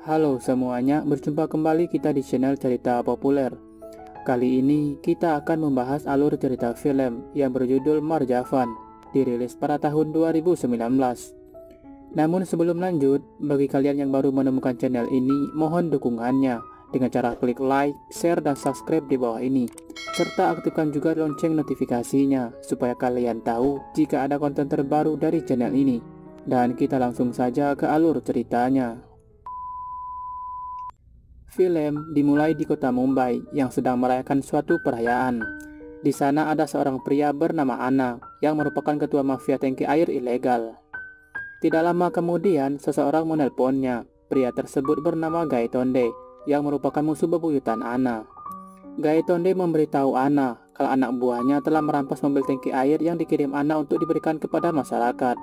Halo semuanya, berjumpa kembali kita di channel Cerita Populer. Kali ini kita akan membahas alur cerita film yang berjudul Marjavan, dirilis pada tahun 2019. Namun sebelum lanjut, bagi kalian yang baru menemukan channel ini, mohon dukungannya dengan cara klik like, share, dan subscribe di bawah ini. Serta aktifkan juga lonceng notifikasinya supaya kalian tahu jika ada konten terbaru dari channel ini. Dan kita langsung saja ke alur ceritanya. Film dimulai di kota Mumbai yang sedang merayakan suatu perayaan. Di sana ada seorang pria bernama Anna yang merupakan ketua mafia tangki air ilegal. Tidak lama kemudian, seseorang menelponnya. Pria tersebut bernama Gaitonde yang merupakan musuh bebuyutan Anna. Gaitonde memberitahu Anna kalau anak buahnya telah merampas mobil tangki air yang dikirim Anna untuk diberikan kepada masyarakat.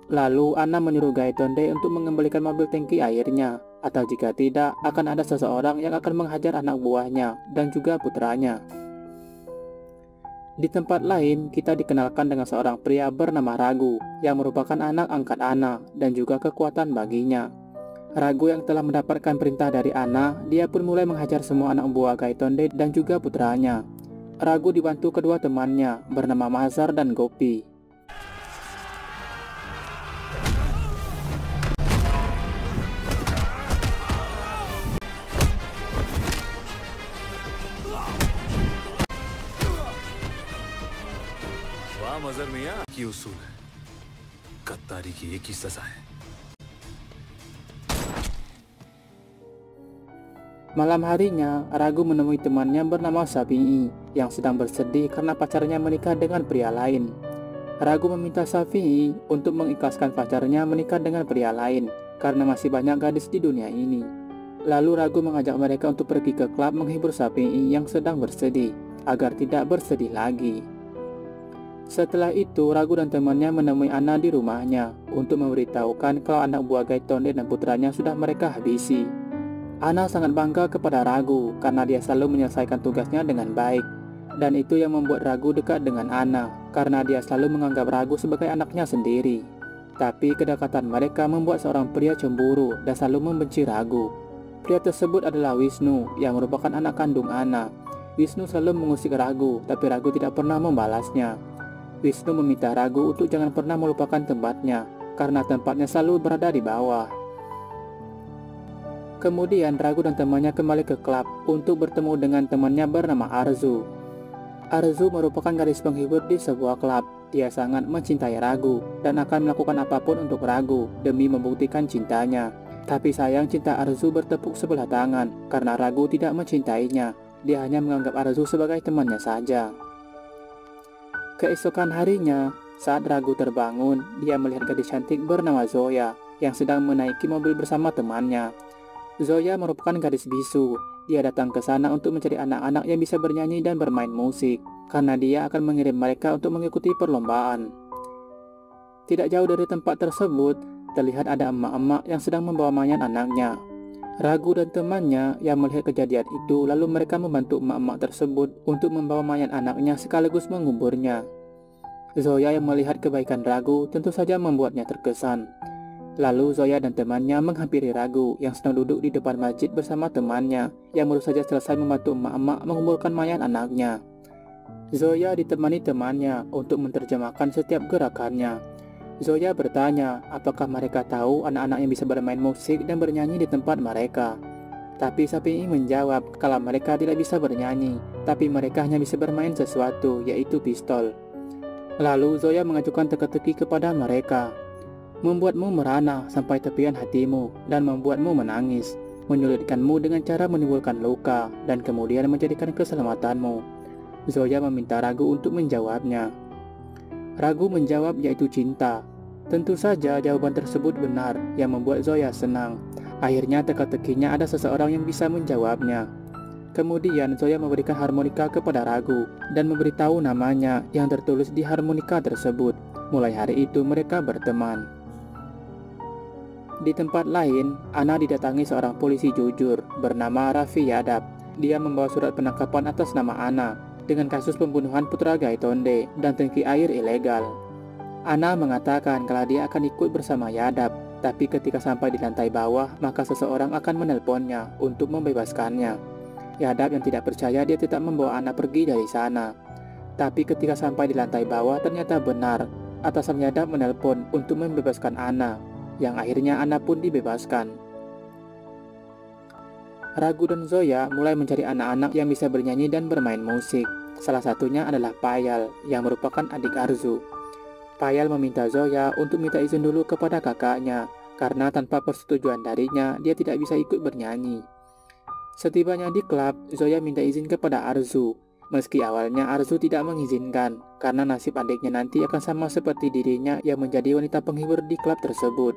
Lalu Anna menyuruh Gaitonde untuk mengembalikan mobil tangki airnya, atau jika tidak akan ada seseorang yang akan menghajar anak buahnya dan juga putranya. Di tempat lain, kita dikenalkan dengan seorang pria bernama Ragu yang merupakan anak angkat Anna dan juga kekuatan baginya. Ragu yang telah mendapatkan perintah dari Anna, dia pun mulai menghajar semua anak buah Gaitonde dan juga putranya. Ragu dibantu kedua temannya bernama Mazhar dan Gopi. मजर मियां की उसूल है, गद्दारी की एक ही सजा है। Malam harinya, Ragu menemui temannya bernama Safi'i yang sedang bersedih karena pacarnya menikah dengan pria lain. Ragu meminta Safi'i untuk mengikhlaskan pacarnya menikah dengan pria lain karena masih banyak gadis di dunia ini. Lalu Ragu mengajak mereka untuk pergi ke klub menghibur Safi'i yang sedang bersedih agar tidak bersedih lagi. Setelah itu, Ragu dan temannya menemui Anna di rumahnya untuk memberitahukan kalau anak buah Gaitonde dan putranya sudah mereka habisi. Anna sangat bangga kepada Ragu karena dia selalu menyelesaikan tugasnya dengan baik, dan itu yang membuat Ragu dekat dengan Anna karena dia selalu menganggap Ragu sebagai anaknya sendiri. Tapi kedekatan mereka membuat seorang pria cemburu dan selalu membenci Ragu. Pria tersebut adalah Wisnu yang merupakan anak kandung Anna. Wisnu selalu mengusik Ragu, tapi Ragu tidak pernah membalasnya. Wisnu meminta Ragu untuk jangan pernah melupakan tempatnya, karena tempatnya selalu berada di bawah. Kemudian Ragu dan temannya kembali ke klub untuk bertemu dengan temannya bernama Arzu. Arzu merupakan gadis penghibur di sebuah klub. Dia sangat mencintai Ragu dan akan melakukan apapun untuk Ragu demi membuktikan cintanya. Tapi sayang, cinta Arzu bertepuk sebelah tangan karena Ragu tidak mencintainya. Dia hanya menganggap Arzu sebagai temannya saja. Keesokan harinya, saat Ragu terbangun, dia melihat gadis cantik bernama Zoya yang sedang menaiki mobil bersama temannya. Zoya merupakan gadis bisu. Dia datang ke sana untuk mencari anak-anak yang bisa bernyanyi dan bermain musik, karena dia akan mengirim mereka untuk mengikuti perlombaan. Tidak jauh dari tempat tersebut, terlihat ada emak-emak yang sedang membawa mayat anaknya. Ragu dan temannya yang melihat kejadian itu, lalu mereka membantu emak-emak tersebut untuk membawa mayat anaknya sekaligus menguburnya. Zoya yang melihat kebaikan Ragu tentu saja membuatnya terkesan. Lalu Zoya dan temannya menghampiri Ragu yang sedang duduk di depan masjid bersama temannya yang baru saja selesai membantu emak-emak menguburkan mayat anaknya. Zoya ditemani temannya untuk menerjemahkan setiap gerakannya. Zoya bertanya apakah mereka tahu anak-anak yang bisa bermain musik dan bernyanyi di tempat mereka. Tapi Safi'i menjawab kalau mereka tidak bisa bernyanyi, tapi mereka hanya bisa bermain sesuatu, yaitu pistol. Lalu Zoya mengajukan teka-teki kepada mereka. Membuatmu merana sampai tepian hatimu dan membuatmu menangis, menyulitkanmu dengan cara menimbulkan luka dan kemudian menjadikan keselamatanmu. Zoya meminta Ragu untuk menjawabnya. Ragu menjawab yaitu cinta. Tentu saja jawaban tersebut benar yang membuat Zoya senang. Akhirnya teka-tekinya ada seseorang yang bisa menjawabnya. Kemudian Zoya memberikan harmonika kepada Ragu dan memberitahu namanya yang tertulis di harmonika tersebut. Mulai hari itu mereka berteman. Di tempat lain, Anna didatangi seorang polisi jujur bernama Raffi Yadav. Dia membawa surat penangkapan atas nama Anna dengan kasus pembunuhan putra Gaitonde dan tangki air ilegal. Anna mengatakan kalau dia akan ikut bersama Yadav Tapi ketika sampai di lantai bawah, maka seseorang akan menelponnya untuk membebaskannya. Yadab yang tidak percaya, dia tetap membawa Ana pergi dari sana. Tapi ketika sampai di lantai bawah, ternyata benar, atasan Yadab menelpon untuk membebaskan Ana, yang akhirnya Ana pun dibebaskan. Ragu dan Zoya mulai mencari anak-anak yang bisa bernyanyi dan bermain musik. Salah satunya adalah Payal, yang merupakan adik Arzu. Payal meminta Zoya untuk minta izin dulu kepada kakaknya, karena tanpa persetujuan darinya, dia tidak bisa ikut bernyanyi. Setibanya di klub, Zoya minta izin kepada Arzu. Meski awalnya Arzu tidak mengizinkan, karena nasib adiknya nanti akan sama seperti dirinya yang menjadi wanita penghibur di klub tersebut.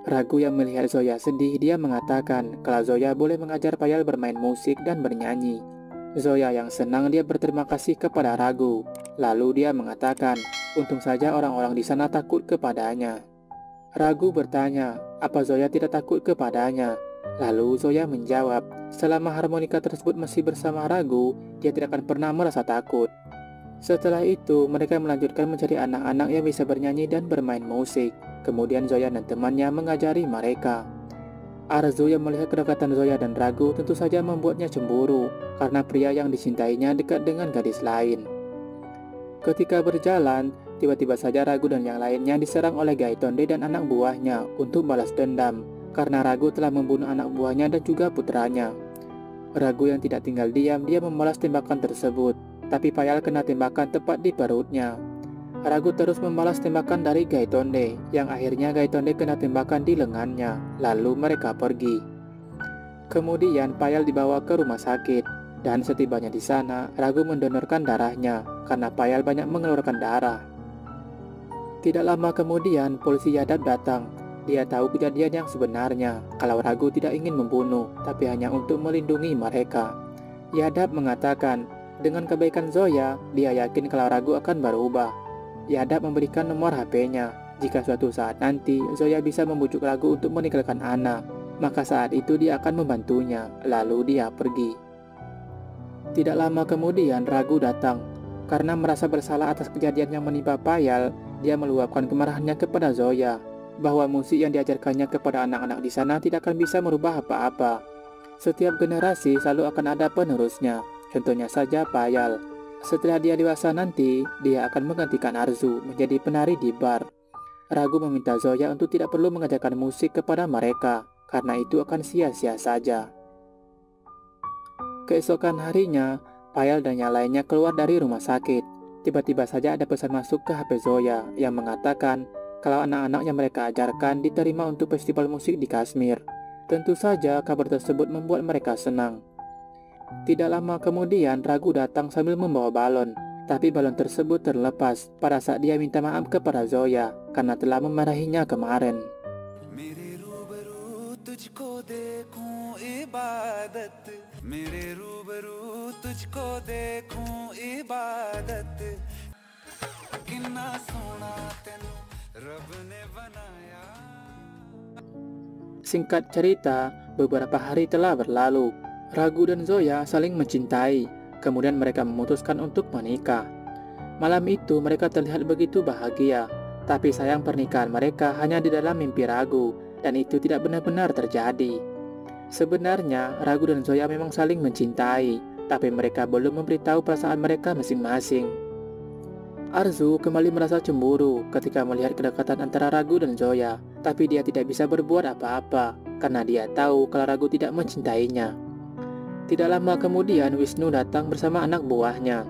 Ragu yang melihat Zoya sedih, dia mengatakan kalau Zoya boleh mengajar Payal bermain musik dan bernyanyi. Zoya yang senang, dia berterima kasih kepada Ragu. Lalu dia mengatakan, untung saja orang-orang di sana takut kepadanya. Ragu bertanya, apa Zoya tidak takut kepadanya? Lalu Zoya menjawab, selama harmonika tersebut masih bersama Ragu, dia tidak akan pernah merasa takut. Setelah itu, mereka melanjutkan mencari anak-anak yang bisa bernyanyi dan bermain musik. Kemudian Zoya dan temannya mengajari mereka. Arzu yang melihat kedekatan Zoya dan Ragu tentu saja membuatnya cemburu, karena pria yang disintainya dekat dengan gadis lain. Ketika berjalan, tiba-tiba saja Ragu dan yang lainnya diserang oleh Gaitonde dan anak buahnya untuk balas dendam, karena Ragu telah membunuh anak buahnya dan juga putranya. Ragu yang tidak tinggal diam, dia membalas tembakan tersebut, tapi Payal kena tembakan tepat di perutnya. Ragu terus membalas tembakan dari Gaitonde, yang akhirnya Gaitonde kena tembakan di lengannya, lalu mereka pergi. Kemudian Payal dibawa ke rumah sakit, dan setibanya di sana, Ragu mendonorkan darahnya, karena Payal banyak mengeluarkan darah. Tidak lama kemudian, polisi Yadab datang. Dia tahu kejadian yang sebenarnya, kalau Ragu tidak ingin membunuh, tapi hanya untuk melindungi mereka. Yadab mengatakan, dengan kebaikan Zoya, dia yakin kalau Ragu akan berubah. Yadab memberikan nomor HP-nya. Jika suatu saat nanti Zoya bisa membujuk Ragu untuk meninggalkan Ana, maka saat itu dia akan membantunya. Lalu dia pergi. Tidak lama kemudian Ragu datang. Karena merasa bersalah atas kejadian yang menimpa Payal, dia meluapkan kemarahannya kepada Zoya, bahwa musik yang diajarkannya kepada anak-anak di sana tidak akan bisa merubah apa-apa. Setiap generasi selalu akan ada penerusnya. Contohnya saja Payal. Setelah dia dewasa nanti, dia akan menggantikan Arzu menjadi penari di bar. Ragu meminta Zoya untuk tidak perlu mengajarkan musik kepada mereka, karena itu akan sia-sia saja. Keesokan harinya, Payal dan yang lainnya keluar dari rumah sakit. Tiba-tiba saja ada pesan masuk ke HP Zoya yang mengatakan kalau anak-anak yang mereka ajarkan diterima untuk festival musik di Kashmir. Tentu saja kabar tersebut membuat mereka senang. Tidak lama kemudian Ragu datang sambil membawa balon, tapi balon tersebut terlepas pada saat dia minta maaf kepada Zoya karena telah memarahinya kemarin. Singkat cerita, beberapa hari telah berlalu. Ragu dan Zoya saling mencintai, kemudian mereka memutuskan untuk menikah. Malam itu mereka terlihat begitu bahagia, tapi sayang pernikahan mereka hanya di dalam mimpi Ragu, dan itu tidak benar-benar terjadi. Sebenarnya, Ragu dan Zoya memang saling mencintai, tapi mereka belum memberitahu perasaan mereka masing-masing. Arzu kembali merasa cemburu ketika melihat kedekatan antara Ragu dan Zoya, tapi dia tidak bisa berbuat apa-apa, karena dia tahu kalau Ragu tidak mencintainya. Tidak lama kemudian Wisnu datang bersama anak buahnya.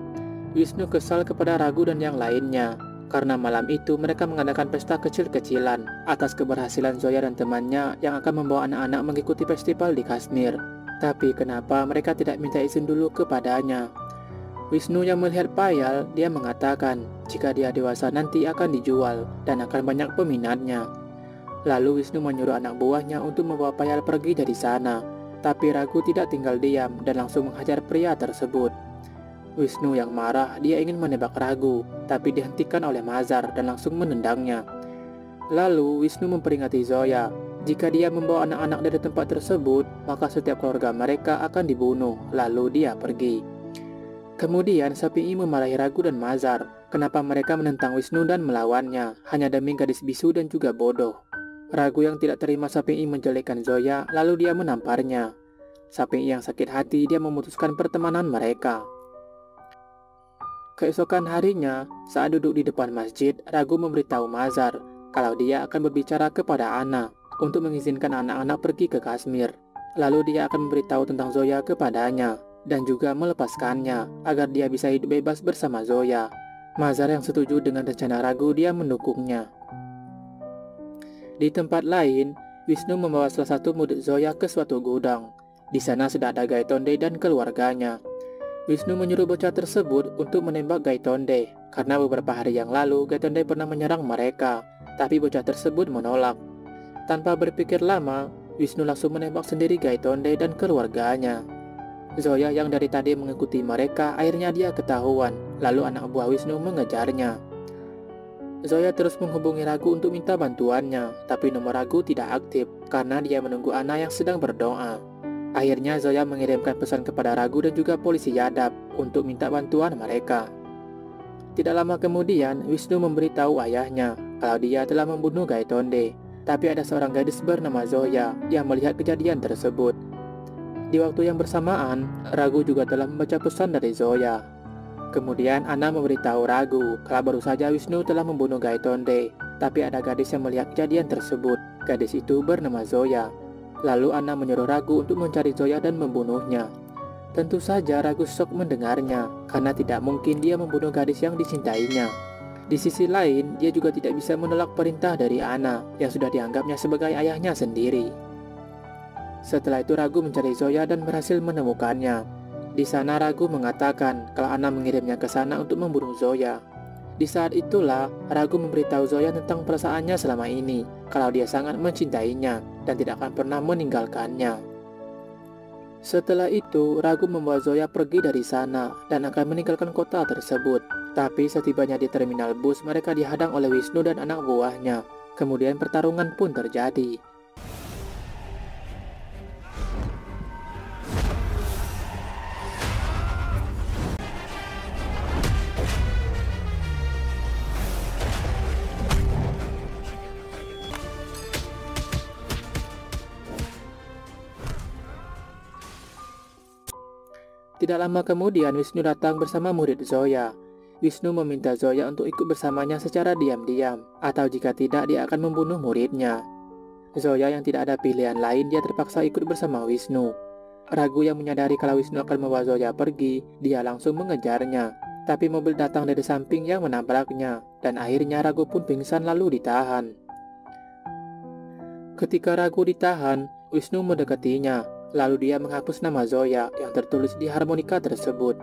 Wisnu kesal kepada Ragu dan yang lainnya, karena malam itu mereka mengadakan pesta kecil-kecilan atas keberhasilan Zoya dan temannya yang akan membawa anak-anak mengikuti festival di Kashmir. Tapi kenapa mereka tidak minta izin dulu kepadanya? Wisnu yang melihat Payal, dia mengatakan jika dia dewasa nanti akan dijual dan akan banyak peminatnya. Lalu Wisnu menyuruh anak buahnya untuk membawa Payal pergi dari sana. Tapi Ragu tidak tinggal diam dan langsung menghajar pria tersebut. Wisnu yang marah, dia ingin menembak Ragu, tapi dihentikan oleh Mazar dan langsung menendangnya. Lalu Wisnu memperingati Zoya, jika dia membawa anak-anak dari tempat tersebut, maka setiap keluarga mereka akan dibunuh, lalu dia pergi. Kemudian Sapi'i memarahi Ragu dan Mazar, kenapa mereka menentang Wisnu dan melawannya, hanya demi gadis bisu dan juga bodoh. Ragu yang tidak terima Sapei menjelekkan Zoya, lalu dia menamparnya. Sapei yang sakit hati, dia memutuskan pertemanan mereka. Keesokan harinya, saat duduk di depan masjid, Ragu memberitahu Mazhar kalau dia akan berbicara kepada Anna untuk mengizinkan anak-anak pergi ke Kashmir. Lalu dia akan memberitahu tentang Zoya kepadanya dan juga melepaskannya agar dia bisa hidup bebas bersama Zoya. Mazhar yang setuju dengan rencana Ragu, dia mendukungnya. Di tempat lain, Wisnu membawa salah satu murid Zoya ke suatu gudang. Di sana sudah ada Gaitonde dan keluarganya. Wisnu menyuruh bocah tersebut untuk menembak Gaitonde karena beberapa hari yang lalu Gaitonde pernah menyerang mereka, tapi bocah tersebut menolak. Tanpa berpikir lama, Wisnu langsung menembak sendiri Gaitonde dan keluarganya. Zoya yang dari tadi mengikuti mereka, akhirnya dia ketahuan, lalu anak buah Wisnu mengejarnya. Zoya terus menghubungi Ragu untuk minta bantuannya, tapi nomor Ragu tidak aktif karena dia menunggu Anna yang sedang berdoa. Akhirnya Zoya mengirimkan pesan kepada Ragu dan juga polisi Yadav untuk minta bantuan mereka. Tidak lama kemudian, Wisnu memberitahu ayahnya kalau dia telah membunuh Gaitonde, tapi ada seorang gadis bernama Zoya yang melihat kejadian tersebut. Di waktu yang bersamaan, Ragu juga telah membaca pesan dari Zoya. Kemudian Anna memberitahu Ragu kalau baru saja Wisnu telah membunuh Gaitonde, tapi ada gadis yang melihat kejadian tersebut. Gadis itu bernama Zoya. Lalu Anna menyuruh Ragu untuk mencari Zoya dan membunuhnya. Tentu saja Ragu shock mendengarnya, karena tidak mungkin dia membunuh gadis yang dicintainya. Di sisi lain, dia juga tidak bisa menolak perintah dari Anna yang sudah dianggapnya sebagai ayahnya sendiri. Setelah itu Ragu mencari Zoya dan berhasil menemukannya. Di sana Ragu mengatakan kalau Anna mengirimnya ke sana untuk membunuh Zoya. Di saat itulah Ragu memberitahu Zoya tentang perasaannya selama ini, kalau dia sangat mencintainya dan tidak akan pernah meninggalkannya. Setelah itu Ragu membawa Zoya pergi dari sana dan akan meninggalkan kota tersebut. Tapi setibanya di terminal bus, mereka dihadang oleh Wisnu dan anak buahnya. Kemudian pertarungan pun terjadi. Tidak lama kemudian Wisnu datang bersama murid Zoya. Wisnu meminta Zoya untuk ikut bersamanya secara diam-diam, atau jika tidak dia akan membunuh muridnya. Zoya yang tidak ada pilihan lain, dia terpaksa ikut bersama Wisnu. Ragu yang menyadari kalau Wisnu akan membawa Zoya pergi, dia langsung mengejarnya. Tapi mobil datang dari samping yang menabraknya, dan akhirnya Ragu pun pingsan lalu ditahan. Ketika Ragu ditahan, Wisnu mendekatinya. Lalu dia menghapus nama Zoya yang tertulis di harmonika tersebut.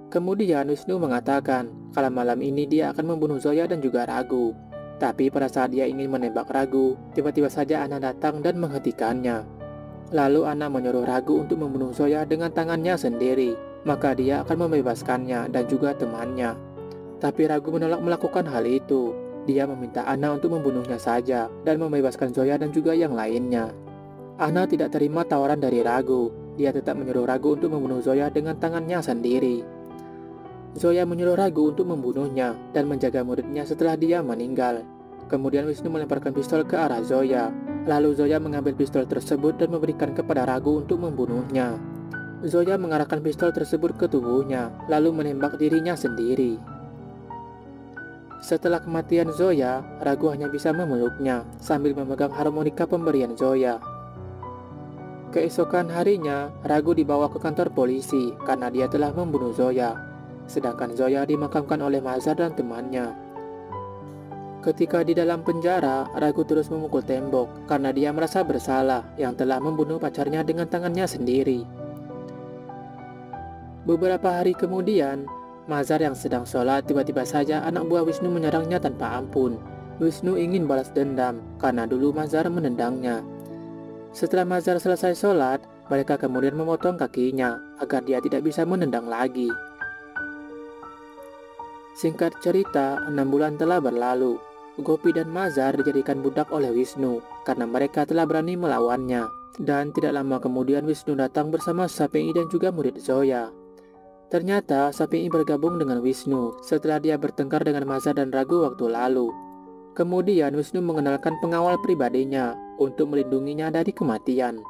Kemudian Wisnu mengatakan kalau malam ini dia akan membunuh Zoya dan juga Ragu. Tapi pada saat dia ingin menembak Ragu, tiba-tiba saja Anna datang dan menghentikannya. Lalu Anna menyuruh Ragu untuk membunuh Zoya dengan tangannya sendiri. Maka dia akan membebaskannya dan juga temannya. Tapi Ragu menolak melakukan hal itu. Dia meminta Anna untuk membunuhnya saja dan membebaskan Zoya dan juga yang lainnya. Anna tidak terima tawaran dari Ragu. Dia tetap menyuruh Ragu untuk membunuh Zoya dengan tangannya sendiri. Zoya menyuruh Ragu untuk membunuhnya dan menjaga muridnya setelah dia meninggal. Kemudian Wisnu melemparkan pistol ke arah Zoya. Lalu Zoya mengambil pistol tersebut dan memberikan kepada Ragu untuk membunuhnya. Zoya mengarahkan pistol tersebut ke tubuhnya, lalu menembak dirinya sendiri. Setelah kematian Zoya, Ragu hanya bisa memeluknya sambil memegang harmonika pemberian Zoya. Keesokan harinya, Ragu dibawa ke kantor polisi karena dia telah membunuh Zoya. Sedangkan Zoya dimakamkan oleh Mazhar dan temannya. Ketika di dalam penjara, Ragu terus memukul tembok karena dia merasa bersalah yang telah membunuh pacarnya dengan tangannya sendiri. Beberapa hari kemudian, Mazhar yang sedang sholat, tiba-tiba saja anak buah Wisnu menyerangnya tanpa ampun. Wisnu ingin balas dendam karena dulu Mazhar menendangnya. Setelah Mazhar selesai sholat, mereka kemudian memotong kakinya agar dia tidak bisa menendang lagi. Singkat cerita, 6 bulan telah berlalu. Gopi dan Mazhar dijadikan budak oleh Wisnu karena mereka telah berani melawannya. Dan tidak lama kemudian Wisnu datang bersama Sapei dan juga murid Zoya. Ternyata Sapei bergabung dengan Wisnu setelah dia bertengkar dengan Mazhar dan Ragu waktu lalu. Kemudian Wisnu mengenalkan pengawal pribadinya untuk melindunginya dari kematian.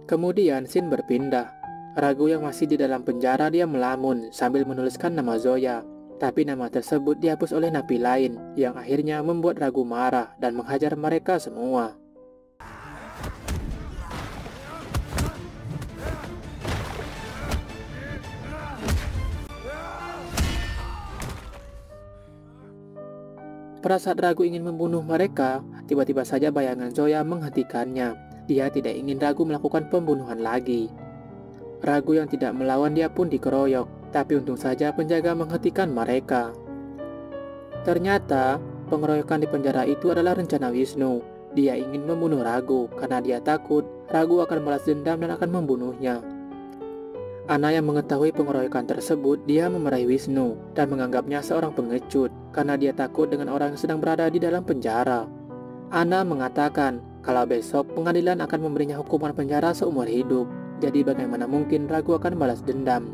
Kemudian scene berpindah. Ragu yang masih di dalam penjara dia melamun sambil menuliskan nama Zoya. Tapi nama tersebut dihapus oleh napi lain yang akhirnya membuat Ragu marah dan menghajar mereka semua. Pada saat Ragu ingin membunuh mereka, tiba-tiba saja bayangan Zoya menghentikannya. Dia tidak ingin Ragu melakukan pembunuhan lagi. Ragu yang tidak melawan dia pun dikeroyok, tapi untung saja penjaga menghentikan mereka. Ternyata, pengeroyokan di penjara itu adalah rencana Wisnu. Dia ingin membunuh Ragu karena dia takut Ragu akan balas dendam dan akan membunuhnya. Ana yang mengetahui pengeroyokan tersebut, dia memarahi Wisnu dan menganggapnya seorang pengecut karena dia takut dengan orang yang sedang berada di dalam penjara. Ana mengatakan kalau besok pengadilan akan memberinya hukuman penjara seumur hidup. Jadi bagaimana mungkin Ragu akan balas dendam?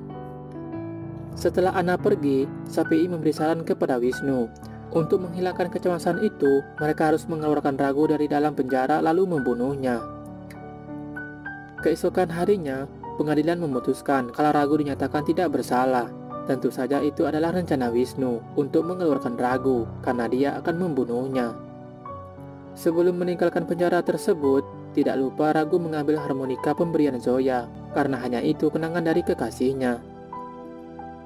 Setelah Ana pergi, Shafii memberi saran kepada Wisnu. Untuk menghilangkan kecemasan itu, mereka harus mengeluarkan Ragu dari dalam penjara lalu membunuhnya. Keesokan harinya, pengadilan memutuskan kalau Ragu dinyatakan tidak bersalah. Tentu saja itu adalah rencana Wisnu untuk mengeluarkan Ragu karena dia akan membunuhnya. Sebelum meninggalkan penjara tersebut, tidak lupa Ragu mengambil harmonika pemberian Zoya, karena hanya itu kenangan dari kekasihnya.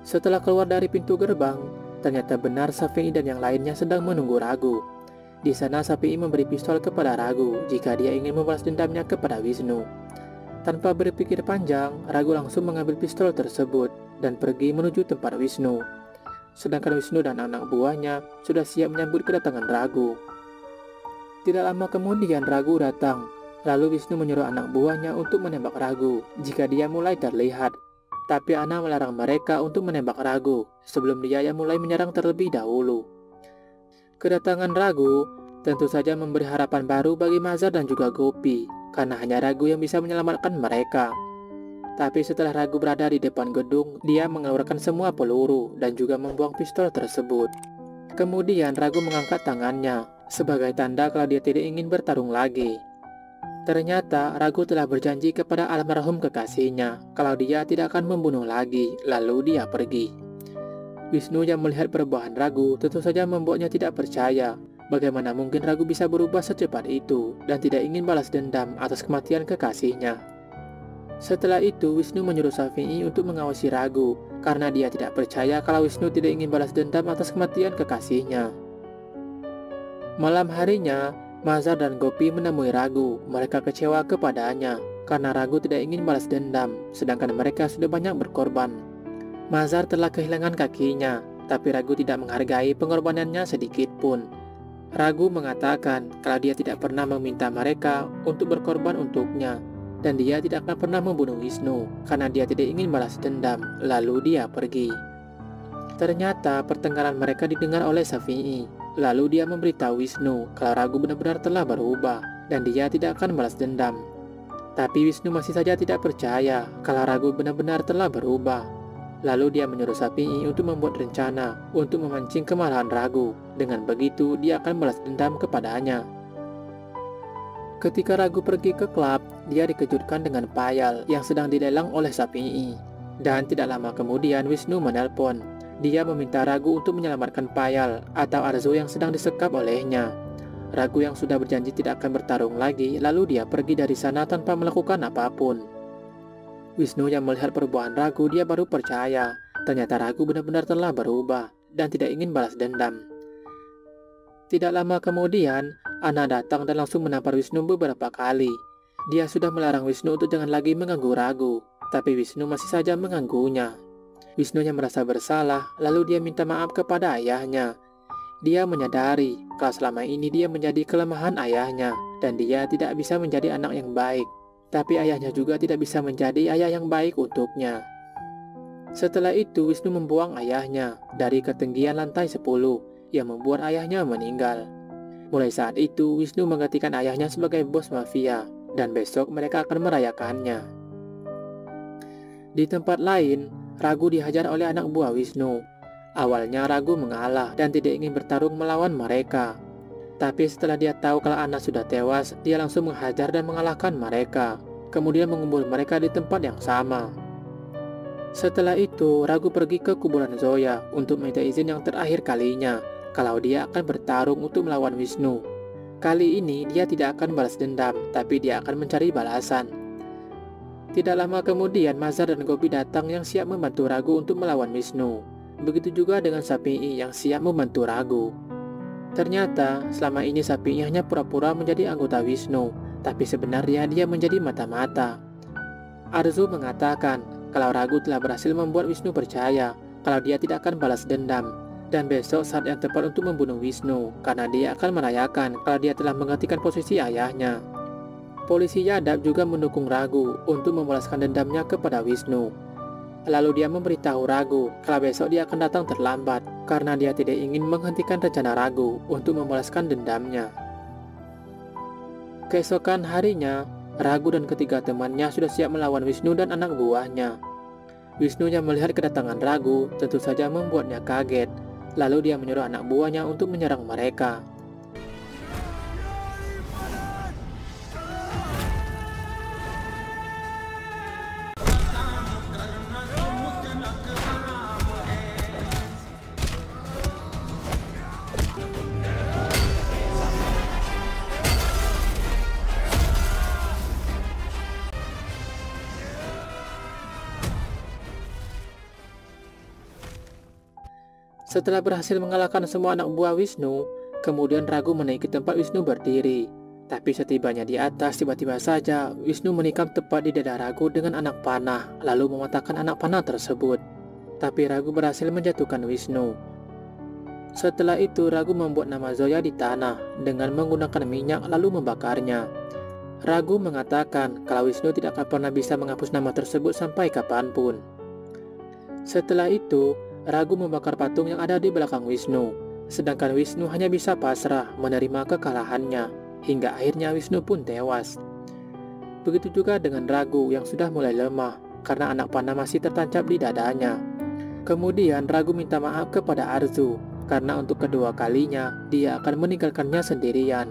Setelah keluar dari pintu gerbang, ternyata benar Shafii dan yang lainnya sedang menunggu Ragu. Di sana Shafii memberi pistol kepada Ragu jika dia ingin membalas dendamnya kepada Wisnu. Tanpa berpikir panjang, Ragu langsung mengambil pistol tersebut dan pergi menuju tempat Wisnu. Sedangkan Wisnu dan anak buahnya sudah siap menyambut kedatangan Ragu. Tidak lama kemudian Ragu datang. Lalu Wisnu menyuruh anak buahnya untuk menembak Ragu jika dia mulai terlihat. Tapi Ana melarang mereka untuk menembak Ragu sebelum dia yang mulai menyerang terlebih dahulu. Kedatangan Ragu tentu saja memberi harapan baru bagi Mazhar dan juga Gopi, karena hanya Ragu yang bisa menyelamatkan mereka. Tapi setelah Ragu berada di depan gedung, dia mengeluarkan semua peluru dan juga membuang pistol tersebut. Kemudian Ragu mengangkat tangannya sebagai tanda kalau dia tidak ingin bertarung lagi. Ternyata Ragu telah berjanji kepada almarhum kekasihnya kalau dia tidak akan membunuh lagi, lalu dia pergi. Wisnu yang melihat perubahan Ragu tentu saja membuatnya tidak percaya. Bagaimana mungkin Ragu bisa berubah secepat itu dan tidak ingin balas dendam atas kematian kekasihnya. Setelah itu Wisnu menyuruh Shafii untuk mengawasi Ragu karena dia tidak percaya kalau Wisnu tidak ingin balas dendam atas kematian kekasihnya. Malam harinya, Mazhar dan Gopi menemui Ragu. Mereka kecewa kepadanya karena Ragu tidak ingin balas dendam, sedangkan mereka sudah banyak berkorban. Mazhar telah kehilangan kakinya, tapi Ragu tidak menghargai pengorbanannya sedikit pun. Ragu mengatakan kalau dia tidak pernah meminta mereka untuk berkorban untuknya, dan dia tidak akan pernah membunuh Wisnu karena dia tidak ingin balas dendam, lalu dia pergi. Ternyata pertengkaran mereka didengar oleh Shafii. Lalu dia memberitahu Wisnu kalau Ragu benar-benar telah berubah dan dia tidak akan balas dendam. Tapi Wisnu masih saja tidak percaya kalau Ragu benar-benar telah berubah. Lalu dia menyuruh Shafii untuk membuat rencana untuk memancing kemarahan Ragu. Dengan begitu dia akan balas dendam kepadanya. Ketika Ragu pergi ke klub, dia dikejutkan dengan payal yang sedang dilelang oleh Shafii. Dan tidak lama kemudian Wisnu menelpon. Dia meminta Ragu untuk menyelamatkan Payal atau Arzu yang sedang disekap olehnya. Ragu yang sudah berjanji tidak akan bertarung lagi, lalu dia pergi dari sana tanpa melakukan apapun. Wisnu yang melihat perubahan Ragu, dia baru percaya. Ternyata Ragu benar-benar telah berubah dan tidak ingin balas dendam. Tidak lama kemudian, Ana datang dan langsung menampar Wisnu beberapa kali. Dia sudah melarang Wisnu untuk jangan lagi mengganggu Ragu, tapi Wisnu masih saja mengganggunya. Wisnu yang merasa bersalah, lalu dia minta maaf kepada ayahnya. Dia menyadari kalau selama ini dia menjadi kelemahan ayahnya dan dia tidak bisa menjadi anak yang baik. Tapi ayahnya juga tidak bisa menjadi ayah yang baik untuknya. Setelah itu Wisnu membuang ayahnya dari ketinggian lantai 10 yang membuat ayahnya meninggal. Mulai saat itu Wisnu menggantikan ayahnya sebagai bos mafia dan besok mereka akan merayakannya. Di tempat lain, Ragu dihajar oleh anak buah Wisnu. Awalnya Ragu mengalah dan tidak ingin bertarung melawan mereka. Tapi setelah dia tahu kalau Anna sudah tewas, dia langsung menghajar dan mengalahkan mereka. Kemudian mengubur mereka di tempat yang sama. Setelah itu, Ragu pergi ke kuburan Zoya untuk minta izin yang terakhir kalinya kalau dia akan bertarung untuk melawan Wisnu. Kali ini dia tidak akan balas dendam, tapi dia akan mencari balasan. Tidak lama kemudian, Mazhar dan Gopi datang yang siap membantu Ragu untuk melawan Wisnu. Begitu juga dengan Sapi'i yang siap membantu Ragu. Ternyata, selama ini Sapi'i hanya pura-pura menjadi anggota Wisnu, tapi sebenarnya dia menjadi mata-mata. Arzu mengatakan kalau Ragu telah berhasil membuat Wisnu percaya kalau dia tidak akan balas dendam, dan besok saat yang tepat untuk membunuh Wisnu, karena dia akan merayakan kalau dia telah menggantikan posisi ayahnya. Polisi Yadav juga mendukung Ragu untuk membalaskan dendamnya kepada Wisnu. Lalu dia memberitahu Ragu kalau besok dia akan datang terlambat karena dia tidak ingin menghentikan rencana Ragu untuk membalaskan dendamnya. Keesokan harinya, Ragu dan ketiga temannya sudah siap melawan Wisnu dan anak buahnya. Wisnu yang melihat kedatangan Ragu tentu saja membuatnya kaget. Lalu dia menyuruh anak buahnya untuk menyerang mereka. Setelah berhasil mengalahkan semua anak buah Wisnu, kemudian Ragu menaiki tempat Wisnu berdiri. Tapi setibanya di atas, tiba-tiba saja Wisnu menikam tepat di dada Ragu dengan anak panah, lalu mematahkan anak panah tersebut. Tapi Ragu berhasil menjatuhkan Wisnu. Setelah itu, Ragu membuat nama Zoya di tanah dengan menggunakan minyak lalu membakarnya. Ragu mengatakan kalau Wisnu tidak akan pernah bisa menghapus nama tersebut sampai kapanpun. Setelah itu, Ragu membakar patung yang ada di belakang Wisnu, sedangkan Wisnu hanya bisa pasrah menerima kekalahannya, hingga akhirnya Wisnu pun tewas. Begitu juga dengan Ragu yang sudah mulai lemah, karena anak panah masih tertancap di dadanya. Kemudian Ragu minta maaf kepada Arzu, karena untuk kedua kalinya dia akan meninggalkannya sendirian.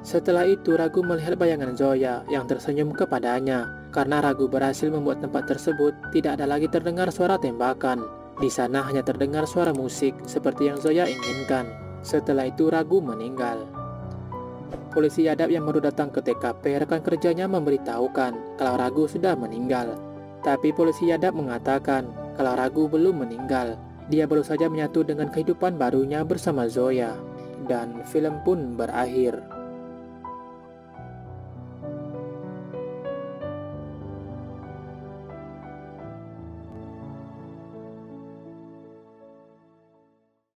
Setelah itu Ragu melihat bayangan Zoya yang tersenyum kepadanya, karena Ragu berhasil membuat tempat tersebut tidak ada lagi terdengar suara tembakan. Di sana hanya terdengar suara musik seperti yang Zoya inginkan. Setelah itu Ragu meninggal. Polisi Yadav yang baru datang ke TKP, rekan kerjanya memberitahukan kalau Ragu sudah meninggal. Tapi polisi Yadav mengatakan kalau Ragu belum meninggal. Dia baru saja menyatu dengan kehidupan barunya bersama Zoya. Dan film pun berakhir.